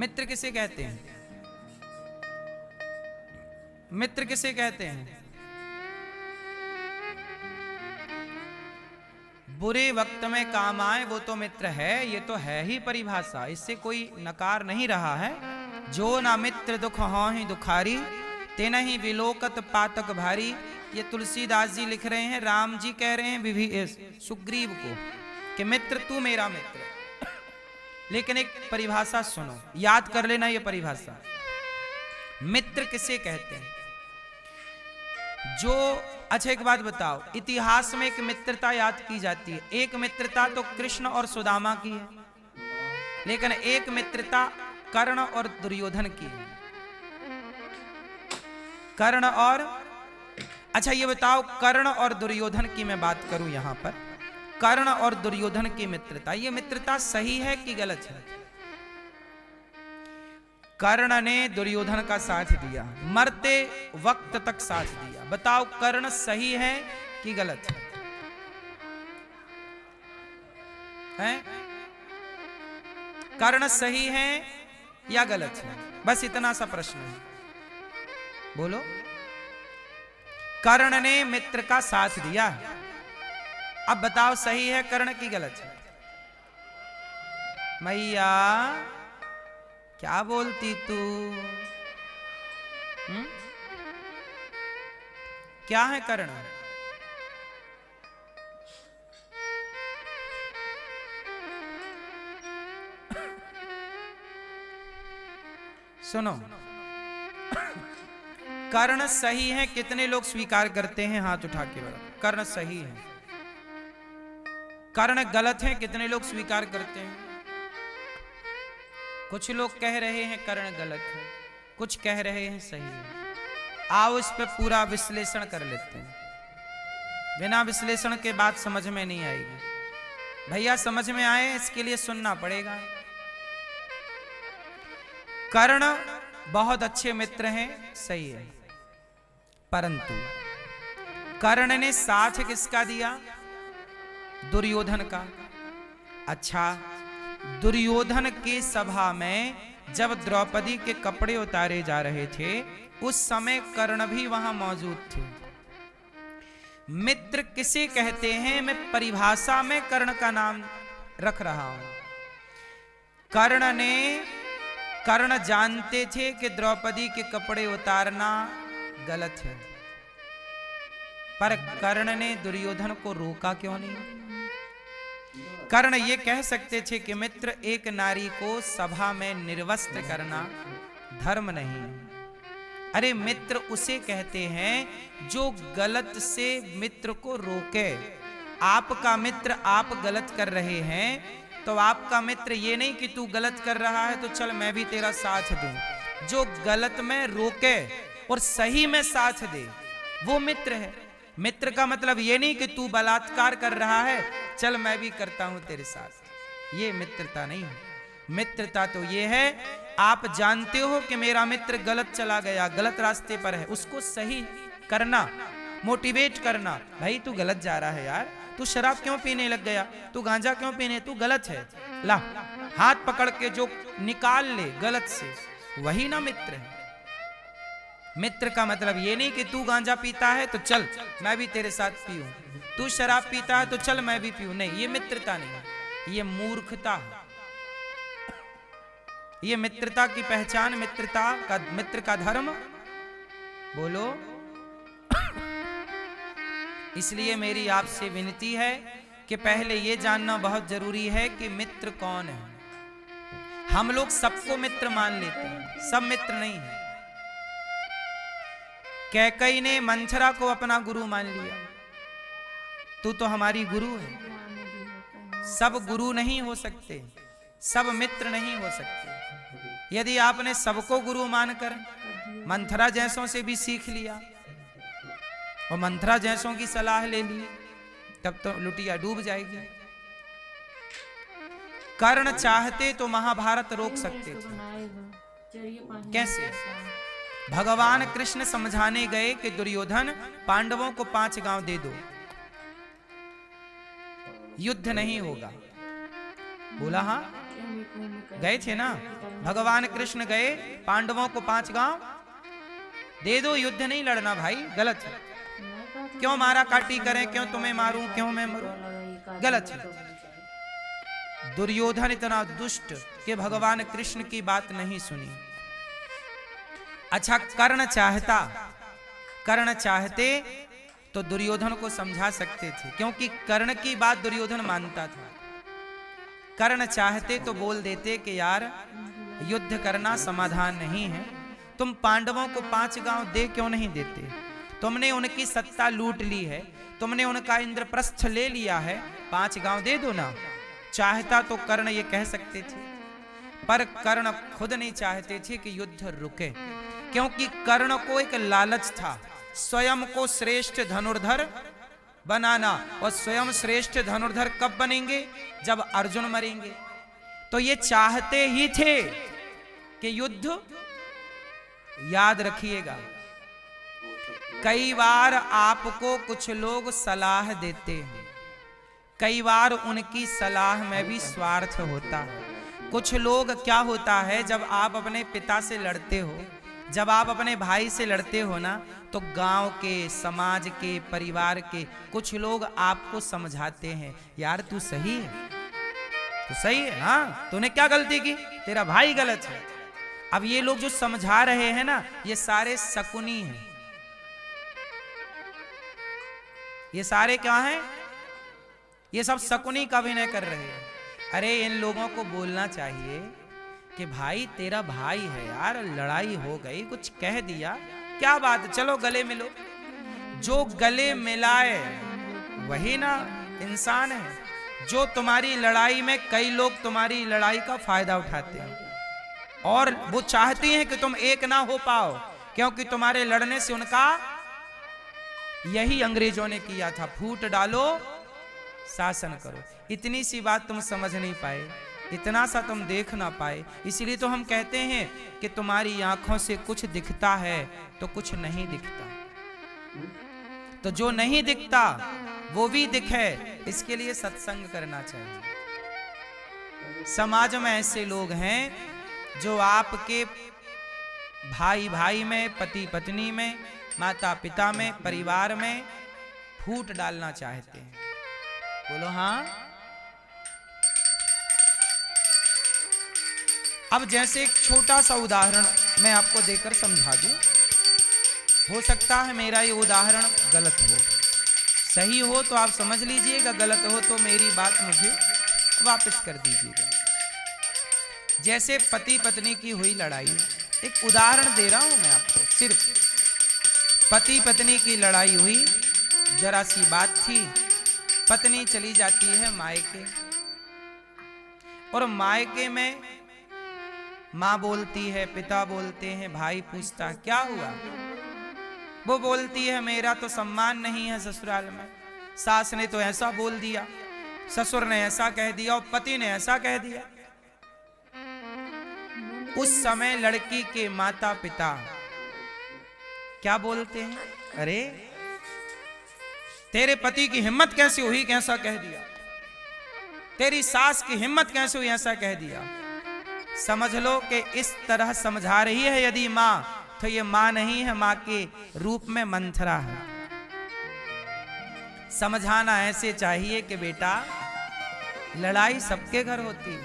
मित्र किसे कहते हैं? मित्र किसे कहते हैं? बुरे वक्त में काम आए वो तो मित्र है। ये तो है ही परिभाषा, इससे कोई नकार नहीं रहा है। जो ना मित्र दुख हों ही दुखारी, तेना ही विलोकत पातक भारी। ये तुलसीदास जी लिख रहे हैं, राम जी कह रहे हैं सुग्रीव को कि मित्र तू मेरा मित्र। लेकिन एक परिभाषा सुनो, याद कर लेना ये परिभाषा। मित्र किसे कहते हैं? जो, अच्छा एक बात बताओ, इतिहास में एक मित्रता याद की जाती है। एक मित्रता तो कृष्ण और सुदामा की है, लेकिन एक मित्रता कर्ण और दुर्योधन की है। कर्ण और, अच्छा ये बताओ, कर्ण और दुर्योधन की मैं बात करूं यहां पर। कर्ण और दुर्योधन की मित्रता, ये मित्रता सही है कि गलत है? कर्ण ने दुर्योधन का साथ दिया, मरते वक्त तक साथ दिया। बताओ कर्ण सही है कि गलत है? हैं? कर्ण सही है या गलत है? बस इतना सा प्रश्न है, बोलो। कर्ण ने मित्र का साथ दिया, अब बताओ सही है कर्ण की गलत है? मैया क्या बोलती तू? क्या है कर्ण? सुनो, कर्ण सही है कितने लोग स्वीकार करते हैं? हाथ उठा के बताओ। कर्ण सही है। कर्ण गलत है कितने लोग स्वीकार करते हैं? कुछ लोग कह रहे हैं कर्ण गलत है, कुछ कह रहे हैं सही है। आओ इस पे पूरा विश्लेषण कर लेते हैं। बिना विश्लेषण के बात समझ में नहीं आएगी। भैया समझ में आए इसके लिए सुनना पड़ेगा। कर्ण बहुत अच्छे मित्र हैं, सही है, परंतु कर्ण ने साथ किसका दिया? दुर्योधन का। अच्छा, दुर्योधन के सभा में जब द्रौपदी के कपड़े उतारे जा रहे थे, उस समय कर्ण भी वहां मौजूद थे। मित्र किसे कहते हैं? मैं परिभाषा में कर्ण का नाम रख रहा हूं। कर्ण जानते थे कि द्रौपदी के कपड़े उतारना गलत है, पर कर्ण ने दुर्योधन को रोका क्यों नहीं? कर्ण ये कह सकते थे कि मित्र, एक नारी को सभा में निर्वस्त्र करना धर्म नहीं है। अरे मित्र उसे कहते हैं जो गलत से मित्र को रोके। आपका मित्र आप गलत कर रहे हैं, तो आपका मित्र ये नहीं कि तू गलत कर रहा है तो चल मैं भी तेरा साथ दूं। जो गलत में रोके और सही में साथ दे, वो मित्र है। मित्र का मतलब ये नहीं कि तू बलात्कार कर रहा है, चल मैं भी करता हूं तेरे साथ। ये मित्रता नहीं है। मित्रता तो ये है, आप जानते हो कि मेरा मित्र गलत चला गया, गलत रास्ते पर है, उसको सही करना, मोटिवेट करना। भाई तू गलत जा रहा है यार, तू शराब क्यों पीने लग गया, तू गांजा क्यों पीने, तू गलत है, ला हाथ पकड़ के जो निकाल ले गलत से, वही ना मित्र है। मित्र का मतलब ये नहीं कि तू गांजा पीता है तो चल मैं भी तेरे साथ पीऊं, तू शराब पीता है तो चल मैं भी पीऊं। नहीं, ये मित्रता नहीं है, ये मूर्खता है। ये मित्रता की पहचान, मित्र का धर्म, बोलो। इसलिए मेरी आपसे विनती है कि पहले ये जानना बहुत जरूरी है कि मित्र कौन है। हम लोग सबको मित्र मान लेते हैं, सब मित्र नहीं है। कैकई ने मंथरा को अपना गुरु मान लिया, तू तो हमारी गुरु है। सब गुरु नहीं हो सकते, सब मित्र नहीं हो सकते। यदि आपने सबको गुरु मानकर मंथरा जैसों से भी सीख लिया और मंथरा जैसों की सलाह ले ली, तब तो लुटिया डूब जाएगी। कर्ण चाहते तो महाभारत रोक सकते थे। कैसे? भगवान कृष्ण समझाने गए कि दुर्योधन, पांडवों को 5 गांव दे दो, युद्ध नहीं होगा। बोला हाँ, गए थे ना, भगवान कृष्ण गए, पांडवों को 5 गांव दे दो, युद्ध नहीं लड़ना भाई, गलत है। क्यों मारा काटी करें, क्यों तुम्हें मारूं, क्यों मैं मरूं, गलत है। दुर्योधन इतना दुष्ट कि भगवान कृष्ण की बात नहीं सुनी। अच्छा, कर्ण चाहते तो दुर्योधन को समझा सकते थे, क्योंकि कर्ण की बात दुर्योधन मानता था। कर्ण चाहते तो बोल देते कि यार युद्ध करना समाधान नहीं है, तुम पांडवों को 5 गांव दे क्यों नहीं देते, तुमने उनकी सत्ता लूट ली है, तुमने उनका इंद्रप्रस्थ ले लिया है, 5 गांव दे दो ना। चाहता तो कर्ण ये कह सकते थे, पर कर्ण खुद नहीं चाहते थे कि युद्ध रुके, क्योंकि कर्ण को एक लालच था स्वयं को श्रेष्ठ धनुर्धर बनाना, और स्वयं श्रेष्ठ धनुर्धर कब बनेंगे, जब अर्जुन मरेंगे। तो ये चाहते ही थे कि युद्ध, याद रखिएगा कई बार आपको कुछ लोग सलाह देते हैं, कई बार उनकी सलाह में भी स्वार्थ होता है। कुछ लोग क्या होता है, जब आप अपने पिता से लड़ते हो, जब आप अपने भाई से लड़ते हो ना, तो गांव के, समाज के, परिवार के कुछ लोग आपको समझाते हैं, यार तू सही है, तू सही है, हाँ तूने क्या गलती की, तेरा भाई गलत है। अब ये लोग जो समझा रहे हैं ना, ये सारे शकुनी हैं, ये सारे क्या हैं, ये सब शकुनी का अभिनय कर रहे हैं। अरे इन लोगों को बोलना चाहिए कि भाई तेरा भाई है यार, लड़ाई हो गई, कुछ कह दिया, क्या बात, चलो गले मिलो। जो गले मिलाए वही ना इंसान है। जो तुम्हारी लड़ाई में, कई लोग तुम्हारी लड़ाई का फायदा उठाते हैं और वो चाहती हैं कि तुम एक ना हो पाओ, क्योंकि तुम्हारे लड़ने से उनका, यही अंग्रेजों ने किया था, फूट डालो शासन करो। इतनी सी बात तुम समझ नहीं पाए, इतना सा तुम देख ना पाए, इसलिए तो हम कहते हैं कि तुम्हारी आंखों से कुछ दिखता है तो कुछ नहीं दिखता। तो जो नहीं दिखता वो भी दिखे, इसके लिए सत्संग करना चाहिए। समाज में ऐसे लोग हैं जो आपके भाई भाई में, पति पत्नी में, माता पिता में, परिवार में फूट डालना चाहते हैं। बोलो हाँ। अब जैसे एक छोटा सा उदाहरण मैं आपको देकर समझा दूं, हो सकता है मेरा ये उदाहरण गलत हो, सही हो तो आप समझ लीजिएगा, गलत हो तो मेरी बात मुझे वापस कर दीजिएगा। जैसे पति पत्नी की हुई लड़ाई, एक उदाहरण दे रहा हूं मैं आपको, सिर्फ पति पत्नी की लड़ाई हुई, जरा सी बात थी, पत्नी चली जाती है मायके, और मायके में माँ बोलती है, पिता बोलते हैं, भाई पूछता है क्या हुआ, वो बोलती है मेरा तो सम्मान नहीं है ससुराल में, सास ने तो ऐसा बोल दिया, ससुर ने ऐसा कह दिया और पति ने ऐसा कह दिया। उस समय लड़की के माता पिता क्या बोलते हैं, अरे तेरे पति की हिम्मत कैसे हुई कि ऐसा कह दिया, तेरी सास की हिम्मत कैसे हुई ऐसा कह दिया। समझ लो कि इस तरह समझा रही है यदि माँ, तो ये माँ नहीं है, माँ के रूप में मंथरा है। समझाना ऐसे चाहिए कि बेटा लड़ाई सबके घर होती है,